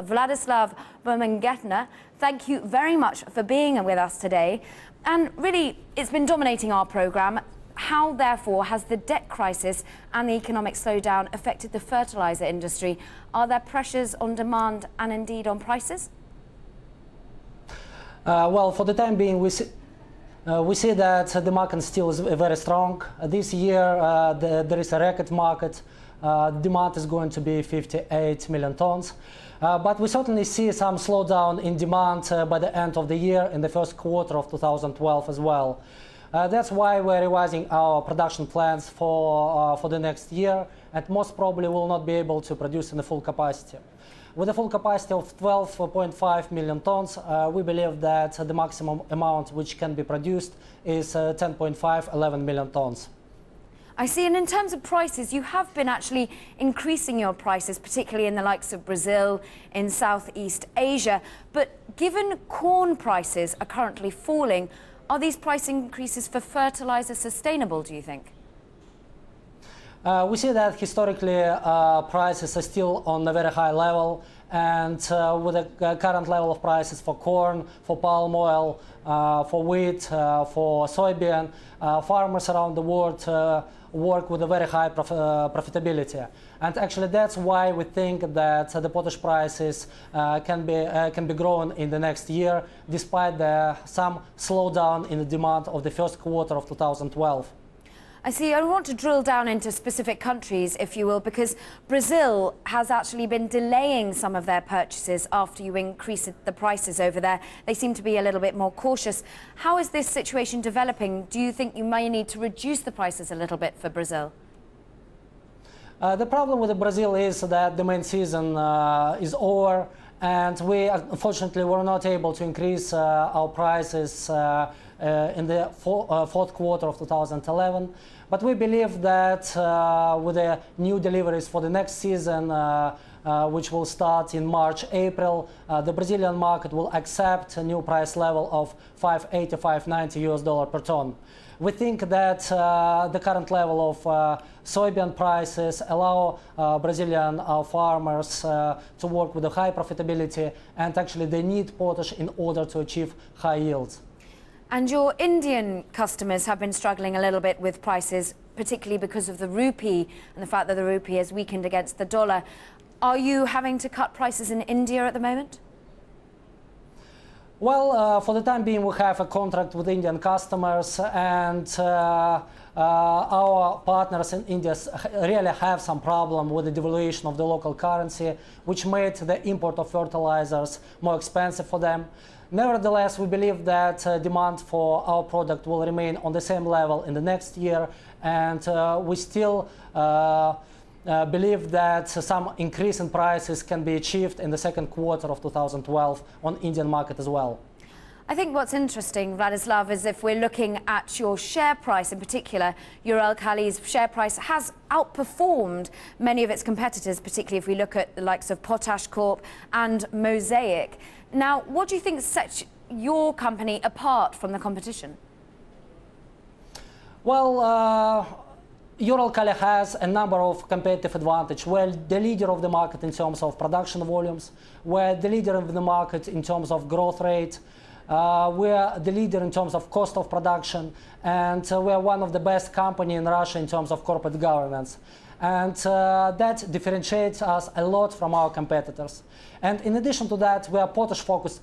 Vladislav Baumgertner. Thank you very much for being with us today. And really, it's been dominating our programme. How, therefore, has the debt crisis and the economic slowdown affected the fertilizer industry? Are there pressures on demand and indeed on prices? Well, for the time being, we see that the market still is very strong. This year, there is a record market. Demand is going to be 58 million tons. But we certainly see some slowdown in demand by the end of the year, in the first quarter of 2012 as well. That's why we're revising our production plans for the next year, and most probably will not be able to produce in the full capacity. With a full capacity of 12.5 million tons, we believe that the maximum amount which can be produced is 11 million tons. I see, and in terms of prices, you have been actually increasing your prices, particularly in the likes of Brazil, in Southeast Asia. But given corn prices are currently falling, are these price increases for fertilizer sustainable, do you think? We see that historically prices are still on a very high level, and with the current level of prices for corn, for palm oil, for wheat, for soybean, farmers around the world work with a very high profitability. And actually that's why we think that the potash prices can be grown in the next year, despite some slowdown in the demand of the first quarter of 2012. I see. I want to drill down into specific countries, if you will, because Brazil has actually been delaying some of their purchases after you increased the prices over there. They seem to be a little bit more cautious. How is this situation developing? Do you think you may need to reduce the prices a little bit for Brazil? The problem with Brazil is that the main season is over, and we unfortunately were not able to increase our prices in the fourth quarter of 2011. But we believe that with the new deliveries for the next season, which will start in March, April, the Brazilian market will accept a new price level of $580, $590 per ton. We think that the current level of soybean prices allow Brazilian farmers to work with a high profitability, and actually they need potash in order to achieve high yields. And your Indian customers have been struggling a little bit with prices, particularly because of the rupee and the fact that the rupee has weakened against the dollar. Are you having to cut prices in India at the moment? Well, for the time being, we have a contract with Indian customers, and our partners in India really have some problem with the devaluation of the local currency, which made the import of fertilizers more expensive for them. Nevertheless, we believe that demand for our product will remain on the same level in the next year, and we still believe that some increase in prices can be achieved in the second quarter of 2012 on Indian market as well. I think what's interesting, Vladislav, is if we're looking at your share price in particular, Uralkali's share price has outperformed many of its competitors, particularly if we look at the likes of Potash Corp and Mosaic. Now, what do you think sets your company apart from the competition? Well, Uralkali has a number of competitive advantages. We're the leader of the market in terms of production volumes. We're the leader of the market in terms of growth rate. We're the leader in terms of cost of production, and we're one of the best companies in Russia in terms of corporate governance. And that differentiates us a lot from our competitors. And in addition to that, we are a potash-focused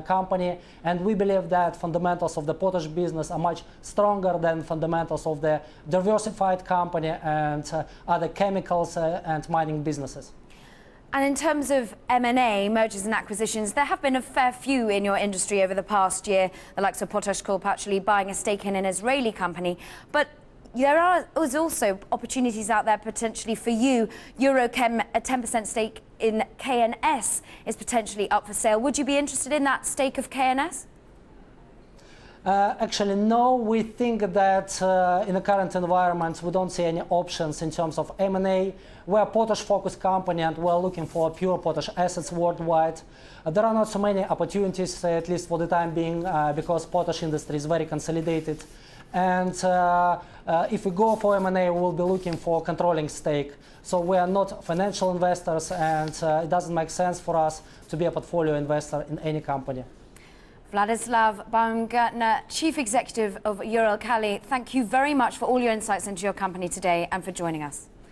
company, and we believe that fundamentals of the potash business are much stronger than fundamentals of the diversified company and other chemicals and mining businesses. And in terms of M&A, mergers and acquisitions, there have been a fair few in your industry over the past year, the likes of Potash Corp actually buying a stake in an Israeli company. But there is also opportunities out there potentially for you. Eurochem, a 10% stake in KNS, is potentially up for sale. Would you be interested in that stake of KNS? Actually, no. We think that in the current environment, we don't see any options in terms of M&A. We're a potash-focused company, and we're looking for pure potash assets worldwide. There are not so many opportunities, at least for the time being, because potash industry is very consolidated. And if we go for M&A, we will be looking for controlling stake. So we are not financial investors, and it doesn't make sense for us to be a portfolio investor in any company. Vladislav Baumgertner, Chief Executive of Uralkali, thank you very much for all your insights into your company today and for joining us.